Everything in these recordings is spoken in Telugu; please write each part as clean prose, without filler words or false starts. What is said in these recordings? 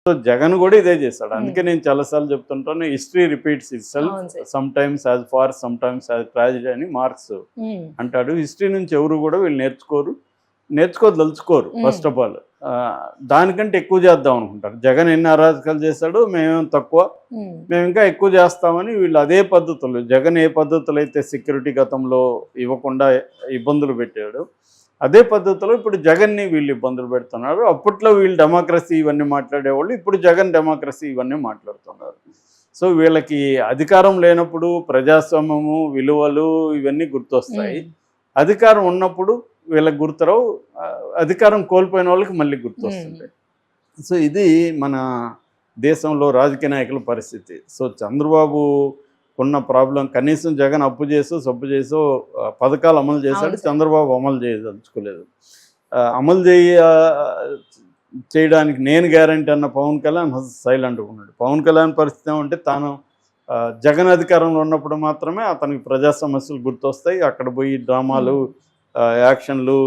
సో జగన్ కూడా ఇదే చేశాడు. అందుకే నేను చాలాసార్లు చెప్తుంటాను, history repeats itself, sometimes as farce, sometimes as tragedy అని మార్క్స్ అంటాడు. హిస్టరీ నుంచి ఎవరు కూడా వీళ్ళు నేర్చుకోదలుచుకోరు. ఫస్ట్ ఆఫ్ ఆల్ దానికంటే ఎక్కువ చేద్దాం అనుకుంటారు. జగన్ ఎన్ని అరాజకాలు చేశాడు, మేమేం తక్కువ, మేము ఇంకా ఎక్కువ చేస్తామని వీళ్ళు అదే పద్ధతులు, జగన్ ఏ పద్ధతులు అయితే సెక్యూరిటీ గతంలో ఇవ్వకుండా ఇబ్బందులు పెట్టాడు, అదే పద్ధతిలో ఇప్పుడు జగన్ని వీళ్ళు ఇబ్బందులు పెడుతున్నారు. అప్పట్లో వీళ్ళు డెమోక్రసీ ఇవన్నీ మాట్లాడేవాళ్ళు, ఇప్పుడు జగన్ డెమోక్రసీ ఇవన్నీ మాట్లాడుతున్నారు. సో వీళ్ళకి అధికారం లేనప్పుడు ప్రజాస్వామ్యము, విలువలు ఇవన్నీ గుర్తొస్తాయి. అధికారం ఉన్నప్పుడు వీళ్ళకి గుర్తురావు, అధికారం కోల్పోయిన వాళ్ళకి మళ్ళీ గుర్తొస్తుంది. సో ఇది మన దేశంలో రాజకీయ నాయకుల పరిస్థితి. సో చంద్రబాబు ఉన్న ప్రాబ్లం, కనీసం జగన్ అప్పు చేసో సబ్బు చేసో పథకాలు అమలు చేశాడు, చంద్రబాబు అమలు చేయదలుచుకోలేదు. అమలు చేయడానికి నేను గ్యారంటీ అన్న పవన్ కళ్యాణ్ సైలెంట్గా ఉన్నాడు. పవన్ కళ్యాణ్ పరిస్థితి ఏమంటే, తాను జగన్ అధికారంలో ఉన్నప్పుడు మాత్రమే అతనికి ప్రజా సమస్యలు గుర్తొస్తాయి. అక్కడ పోయి డ్రామాలు, యాక్షన్లు,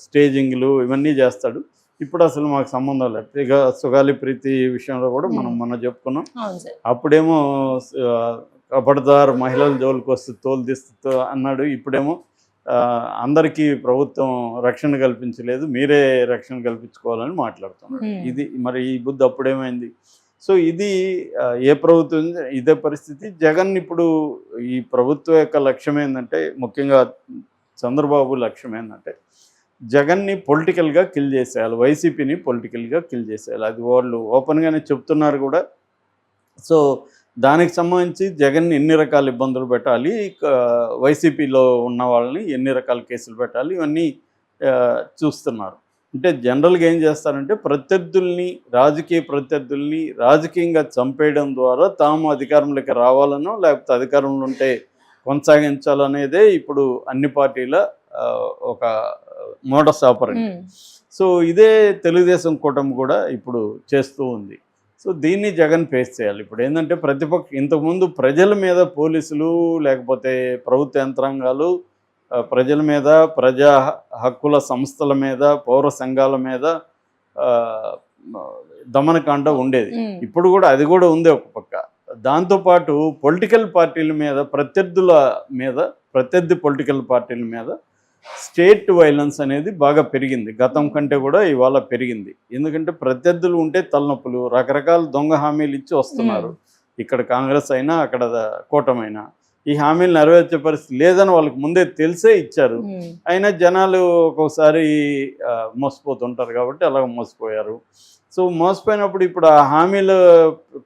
స్టేజింగ్లు ఇవన్నీ చేస్తాడు. ఇప్పుడు అసలు మాకు సంబంధం లేదు. ఇక సుగాలి ప్రీతి విషయంలో కూడా మనం చెప్పుకున్నాం. అప్పుడేమో కబడ్దార్ మహిళల జోలికి వస్తే తోలు తీస్తూ అన్నాడు. ఇప్పుడేమో అందరికీ ప్రభుత్వం రక్షణ కల్పించలేదు, మీరే రక్షణ కల్పించుకోవాలని మాట్లాడుతున్నాడు. ఇది మరి ఈ బుద్ధి అప్పుడేమైంది? సో ఇది ఏ ప్రభుత్వం ఇదే పరిస్థితి. జగన్ ఇప్పుడు ఈ ప్రభుత్వం యొక్క లక్ష్యం ఏంటంటే, ముఖ్యంగా చంద్రబాబు లక్ష్యం ఏంటంటే, జగన్ని పొలిటికల్గా కిల్ చేసేయాలి, వైసీపీని పొలిటికల్గా కిల్ చేసేయాలి. అది వాళ్ళు ఓపెన్గానే చెప్తున్నారు కూడా. సో దానికి సంబంధించి జగన్ని ఎన్ని రకాల ఇబ్బందులు పెట్టాలి, వైసీపీలో ఉన్న వాళ్ళని ఎన్ని రకాల కేసులు పెట్టాలి, ఇవన్నీ చూస్తున్నారు. అంటే జనరల్గా ఏం చేస్తారంటే, రాజకీయ ప్రత్యర్థుల్ని రాజకీయంగా చంపేయడం ద్వారా తాము అధికారంలోకి రావాలనో లేకపోతే అధికారంలో ఉంటే కొనసాగించాలనేదే ఇప్పుడు అన్ని పార్టీల ఒక మోడస్ ఆపరెండి. సో ఇదే తెలుగుదేశం కూటమి కూడా ఇప్పుడు చేస్తూ ఉంది. సో దీన్ని జగన్ ఫేస్ చేయాలి. ఇప్పుడు ఏంటంటే, ఇంతకుముందు ప్రజల మీద పోలీసులు లేకపోతే ప్రభుత్వ యంత్రాంగాలు ప్రజల మీద, ప్రజా హక్కుల సంస్థల మీద, పౌర సంఘాల మీద దమనకాండ ఉండేది. ఇప్పుడు కూడా అది కూడా ఉంది ఒక పక్క. దాంతోపాటు పొలిటికల్ పార్టీల మీద, ప్రత్యర్థి పొలిటికల్ పార్టీల మీద స్టేట్ వైలెన్స్ అనేది బాగా పెరిగింది. గతం కంటే కూడా ఇవాళ పెరిగింది. ఎందుకంటే ప్రత్యర్థులు ఉంటే తలనొప్పులు, రకరకాల దొంగ హామీలు ఇచ్చి వస్తున్నారు. ఇక్కడ కాంగ్రెస్ అయినా, అక్కడ కూటమైనా ఈ హామీలు నెరవేర్చే పరిస్థితి లేదని వాళ్ళకి ముందే తెలిసే ఇచ్చారు. అయినా జనాలు ఒక్కొక్కసారి మోసపోతుంటారు కాబట్టి అలాగ మోసపోయారు. సో మోసపోయినప్పుడు ఇప్పుడు ఆ హామీలు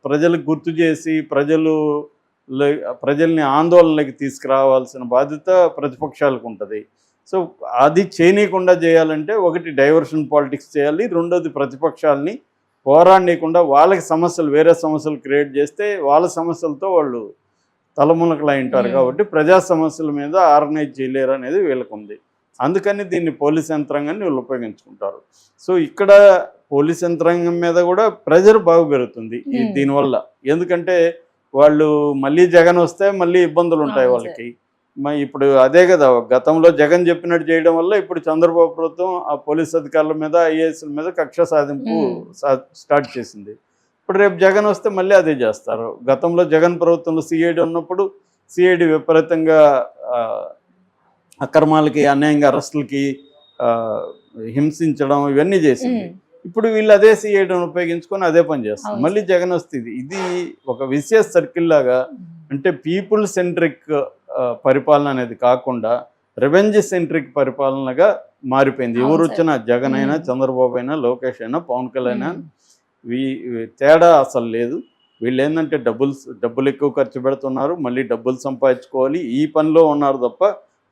ప్రజలకు గుర్తు చేసి ప్రజల్ని ఆందోళనలోకి తీసుకురావాల్సిన బాధ్యత ప్రతిపక్షాలకు ఉంటుంది. సో అది చేయనీయకుండా చేయాలంటే, ఒకటి డైవర్షన్ పాలిటిక్స్ చేయాలి, రెండోది ప్రతిపక్షాలని పోరాడనీయకుండా వాళ్ళకి వేరే సమస్యలు క్రియేట్ చేస్తే వాళ్ళ సమస్యలతో వాళ్ళు తలమునకలు ఉంటారు. కాబట్టి ప్రజా సమస్యల మీద ఆర్గనైజ్ చేయలేరు అనేది వీళ్ళకు ఉంది. అందుకని దీన్ని పోలీస్ యంత్రాంగాన్ని వీళ్ళు ఉపయోగించుకుంటారు. సో ఇక్కడ పోలీస్ యంత్రాంగం మీద కూడా ప్రెజర్ బాగా పెరుగుతుంది దీనివల్ల. ఎందుకంటే వాళ్ళు మళ్ళీ జగన్ వస్తే మళ్ళీ ఇబ్బందులు ఉంటాయి వాళ్ళకి. ఇప్పుడు అదే కదా, గతంలో జగన్ చెప్పినట్టు చేయడం వల్ల ఇప్పుడు చంద్రబాబు ప్రభుత్వం ఆ పోలీస్ అధికారుల మీద, ఐఏఎస్ల మీద కక్ష సాధింపు స్టార్ట్ చేసింది. ఇప్పుడు రేపు జగన్ వస్తే మళ్ళీ అదే చేస్తారు. గతంలో జగన్ ప్రభుత్వంలో సిఐడి ఉన్నప్పుడు సిఐడి విపరీతంగా అక్రమాలకి, అన్యాయంగా అరెస్టులకి హింసించడం ఇవన్నీ చేసింది. ఇప్పుడు వీళ్ళు అదే సిఐడిని ఉపయోగించుకొని అదే పని చేస్తారు. మళ్ళీ జగన్ వస్తుంది. ఇది ఒక విసియస్ సర్కిల్ లాగా, అంటే పీపుల్ సెంట్రిక్ పరిపాలన అనేది కాకుండా రెవెంజ్ సెంట్రిక్ పరిపాలనగా మారిపోయింది. ఎవరు వచ్చినా, జగన్ అయినా, చంద్రబాబు అయినా, లోకేష్ అయినా, పవన్ కళ్యాణ్ అయినా, తేడా అసలు లేదు. వీళ్ళు ఏంటంటే డబ్బులు ఎక్కువ ఖర్చు పెడుతున్నారు, మళ్ళీ డబ్బులు సంపాదించుకోవాలి, ఈ పనిలో ఉన్నారు తప్ప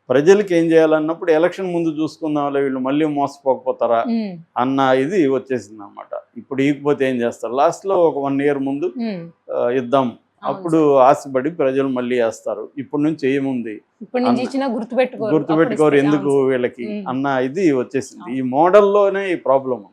ప్రజలకి ఏం చేయాలన్నప్పుడు ఎలక్షన్ ముందు చూసుకుందాం, వీళ్ళు మళ్ళీ మోసపోకపోతారా అన్న ఇది వచ్చేసింది అనమాట. ఇప్పుడు ఈకపోతే ఏం చేస్తారు, లాస్ట్లో ఒక 1 year ముందు ఇద్దాం, అప్పుడు ఆశపడి ప్రజలు మళ్ళీ వేస్తారు. ఇప్పటి నుంచి ఏముంది, గుర్తుపెట్టుకోరు ఎందుకు వీళ్ళకి అన్న ఇది వచ్చేసింది. ఈ మోడల్లోనే ఈ ప్రాబ్లం.